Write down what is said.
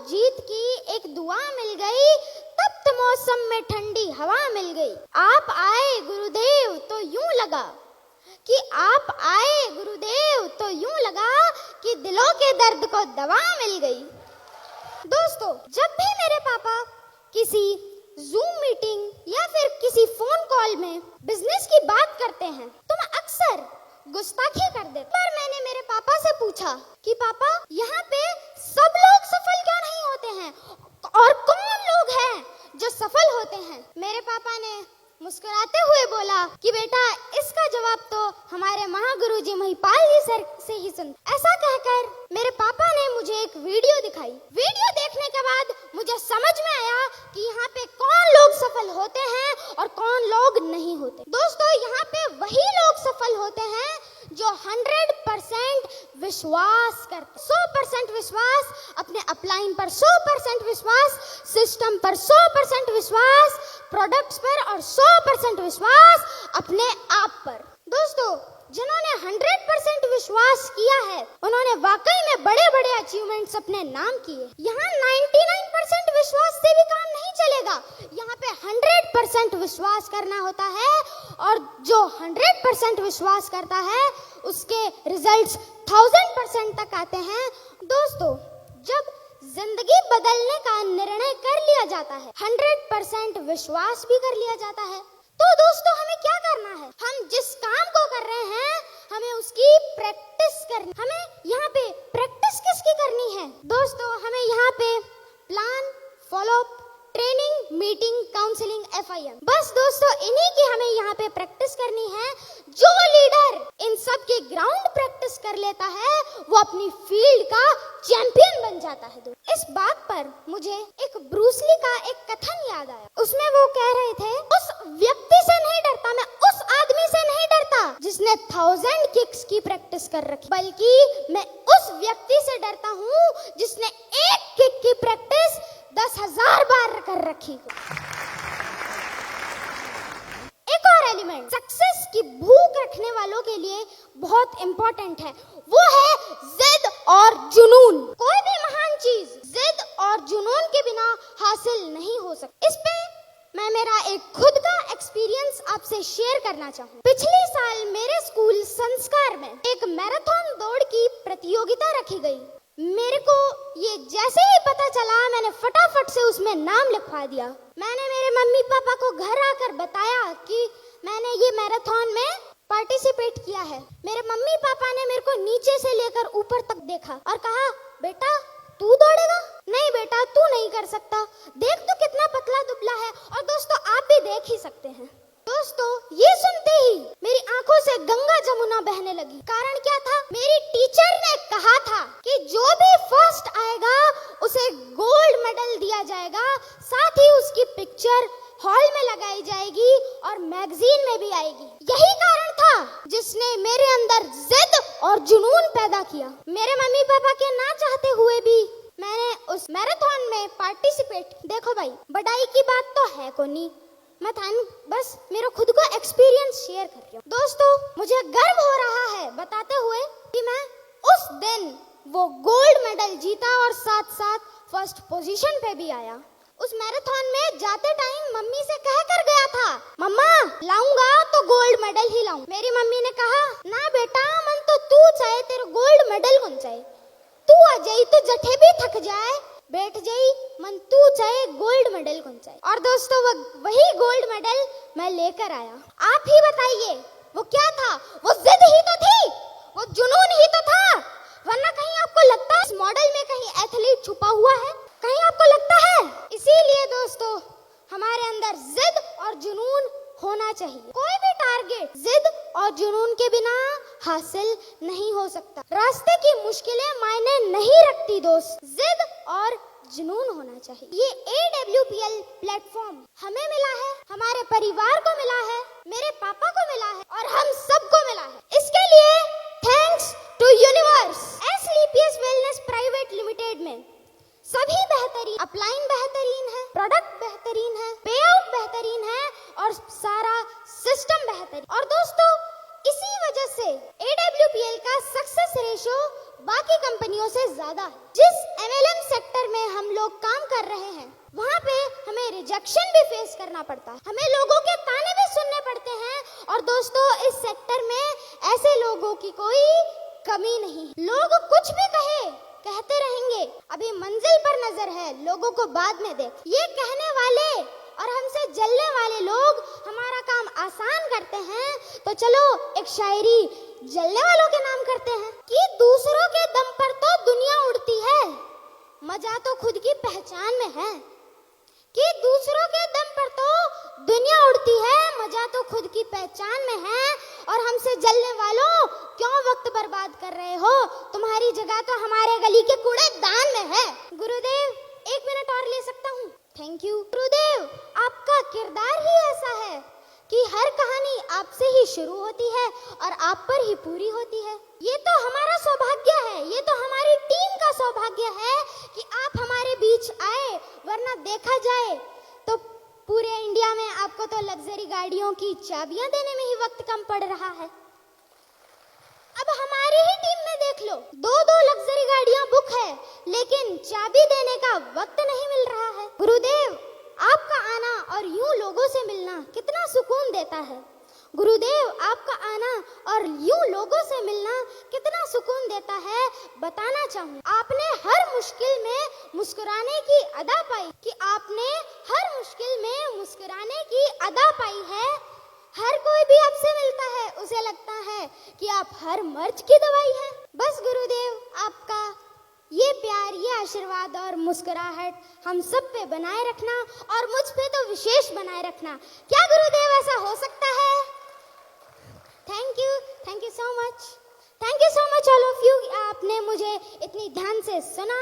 जीत की एक दुआ मिल गई, तप्त मौसम में ठंडी हवा मिल गई। आप आए गुरुदेव तो यूं लगा कि आप आए गुरुदेव तो यूं लगा कि दिलों के दर्द को दवा मिल गई। दोस्तों, जब भी मेरे पापा किसी जूम मीटिंग या फिर किसी फोन कॉल में बिजनेस की बात करते हैं तो मैं अक्सर गुस्ताखी कर देती। पर मैंने मेरे पापा से पूछा कि पापा, यहाँ पे सब लोग सफल क्यों नहीं होते हैं और कौन लोग हैं जो सफल होते हैं? मेरे पापा ने मुस्कुराते हुए बोला कि बेटा, इसका जवाब तो हमारे महागुरु जी महिपाल जी सर से ही सुन। ऐसा कहकर मेरे पापा ने मुझे एक वीडियो दिखाई। वीडियो देखने के बाद मुझे समझ में आया कि यहाँ पे कौन लोग सफल होते हैं और कौन लोग नहीं होते। दोस्तों, यहाँ पे वही लोग सफल होते हैं जो 100% विश्वास करते, 100% विश्वास, अपने अपलाइन पर 100% विश्वास, सिस्टम पर 100% विश्वास, प्रोडक्ट्स पर और 100% विश्वास अपने आप पर। दोस्तों, जिन्होंने 100% विश्वास किया है उन्होंने वाकई में बड़े बड़े अचीवमेंट्स अपने नाम किए। यहाँ 99% विश्वास से भी काम नहीं चलेगा, यहाँ पे 100% विश्वास करना होता है और जो 100% विश्वास करता है उसके रिजल्ट्स 1000% तक आते हैं। दोस्तों, जब जिंदगी बदलने का निर्णय कर लिया जाता है, 100% विश्वास भी कर लिया जाता है, तो दोस्तों हमें क्या करना है? हम जिस काम को कर रहे हैं हमें उसकी प्रैक्टिस करनी। हमें यहाँ पे प्रैक्टिस किसकी करनी है? दोस्तों, हमें यहाँ पे plan, follow up, training, meeting, counselling, FIM, बस दोस्तों इन्हीं की हमें यहाँ पे प्रैक्टिस करनी है। जो लीडर इन सब की ग्राउंड प्रैक्टिस कर लेता है वो अपनी फील्ड का चैंपियन बन जाता है। इस बात पर मुझे एक ब्रूस ली का एक कथन याद आया। उसमें वो कह रहे थे, उस व्यक्ति से नहीं डरता, मैं उस आदमी से नहीं डरता जिसने 1000 किक्स की प्रैक्टिस कर रखी, बल्कि मैं उस व्यक्ति से डरता हूँ जिसने एक किक की प्रैक्टिस 10,000 बार कर रखी। एक और एलिमेंट सक्सेस की भूख रखने वालों के लिए बहुत इंपॉर्टेंट है, वो है जिद और जुनून। कोई भी महान चीज जिद और जुनून के बिना हासिल नहीं हो सकती। इस पे मैं मेरा एक खुद का एक्सपीरियंस आपसे शेयर करना चाहूँ। पिछले साल मेरे स्कूल संस्कार में एक मैराथन दौड़ की प्रतियोगिता रखी गई। मेरे को ये जैसे ही पता चला मैंने फटाफट से उसमें नाम लिखवा दिया। मैंने मेरे मम्मी पापा को घर आकर बताया कि मैंने ये मैराथन में पार्टिसिपेट किया है। मेरे मम्मी पापा ने मेरे को नीचे से लेकर ऊपर तक देखा और कहा, बेटा तू दौड़ेगा? नहीं बेटा, तू नहीं कर सकता, देख तो कितना पतला दुबला है। और दोस्तों, आप भी देख ही सकते हैं। दोस्तों, ये सुनते ही मेरी आंखों से गंगा जमुना बहने लगी। कारण क्या था? मेरी टीचर ने कहा था कि जो भी फर्स्ट आएगा उसे गोल्ड मेडल दिया जाएगा, साथ ही उसकी पिक्चर हॉल में लगाई जाएगी और मैगजीन में भी आएगी। यही कारण था जिसने मेरे अंदर जिद और जुनून पैदा किया। मेरे मम्मी पापा के ना चाहते हुए भी मैंने उस मैराथन में पार्टिसिपेट। देखो भाई, बड़ाई की बात तो है को नहीं, मैं बस मेरा खुद का एक्सपीरियंस शेयर कर रही हूँ। दोस्तों, मुझे गर्व हो रहा है बताते हुए कि मैं उस दिन वो गोल्ड मेडल जीता और साथ साथ फर्स्ट पोजीशन पे भी आया। उस मैराथन में जाते टाइम मम्मी से कह कर गया था, मम्मा लाऊंगा तो गोल्ड मेडल ही लाऊं। मेरी मम्मी ने कहा, ना बेटा, मन तो तू चाहे, तेरे गोल्ड मेडल कौन चाहे, तू आ जाई तो जठे भी थक जाए, बैठ जाई, मन तू चाहे गोल्ड मेडल कौन चाहे। और दोस्तों, वही गोल्ड मेडल मैं लेकर आया। आप ही बताइए वो क्या था? वो जिद ही तो थी, वो जुनून ही तो था। वरना कहीं आपको लगता है इस मॉडल में कहीं एथलीट छुपा हुआ है? कहीं आपको लगता है? इसीलिए दोस्तों, हमारे अंदर जिद और जुनून होना चाहिए। कोई भी टारगेट जिद और जुनून के बिना हासिल नहीं हो सकता। रास्ते की मुश्किलें मायने नहीं रखती दोस्त, जिद और जुनून होना चाहिए। ये AWPL प्लेटफॉर्म हमें मिला है, हमारे परिवार को मिला है, मेरे पापा को मिला है और हम सबको मिला है। इसके लिए thanks to universe. SLPS wellness private limited में सभी बेहतरीन, अपलाइन बेहतरीन है, प्रोडक्ट बेहतरीन है, पे आउट बेहतरीन है और सारा सिस्टम बेहतरीन। और दोस्तों, इसी वजह से AWPL का सक्सेस रेशियो बाकी कंपनियों से ज्यादा है। जिस MLM सेक्टर में हम रिजेक्शन भी फेस करना पड़ता है, हमें लोगों के ताने भी सुनने पड़ते हैं। और दोस्तों, इस सेक्टर में ऐसे लोगों की कोई कमी नहीं। लोग कुछ भी कहते रहेंगे, अभी मंजिल पर नजर है, लोगों को बाद में देख। ये कहने वाले और हमसे जलने वाले लोग हमारा काम आसान करते हैं, तो चलो एक शायरी जलने वालों के नाम करते हैं कि दूसरों के दम पर तो दुनिया उड़ती है, मजा तो खुद की पहचान में है। कि दूसरों के दम पर तो दुनिया उड़ती है, मजा तो खुद की पहचान में है। और हमसे जलने वालों, क्यों वक्त बर्बाद कर रहे हो? तुम्हारी जगह तो हमारे गली के कूड़ेदान में है। गुरुदेव, 1 मिनट और ले सकता हूँ? Thank you. गुरुदेव, आपका किरदार ही ऐसा है कि हर कहानी आपसे ही शुरू होती है और आप पर ही पूरी होती है। ये तो हमारा सौभाग्य है, ये तो हमारी टीम का सौभाग्य है कि आप हमारे बीच आए, वरना देखा जाए तो पूरे इंडिया में आपको तो लग्जरी गाड़ियों की चाबियां देने में ही वक्त कम पड़ रहा है। अब हमारी ही टीम में देख लो, 2-2 लग्जरी गाड़ियां बुक है, लेकिन चाबी देने का वक्त नहीं मिल रहा है। गुरुदेव, आपका आना और यूं लोगों से मिलना कितना सुकून देता है। गुरुदेव, आपका आना और यूं लोगों से मिलना कितना सुकून देता है, बताना चाहूँ। आपने हर मुश्किल में मुस्कुराने की अदा पाई, कि आपने हर मुश्किल में मुस्कुराने की अदा पाई है। हर कोई भी आपसे मिलता है, उसे लगता है कि आप हर मर्ज की दवाई है। बस गुरुदेव, आपका ये प्यार, ये आशीर्वाद और मुस्कुराहट हम सब पे बनाए रखना, और मुझ पे तो विशेष बनाए रखना। क्या गुरुदेव ऐसा हो सकता है? Thank you so much all of you, आपने मुझे इतनी ध्यान से सुना।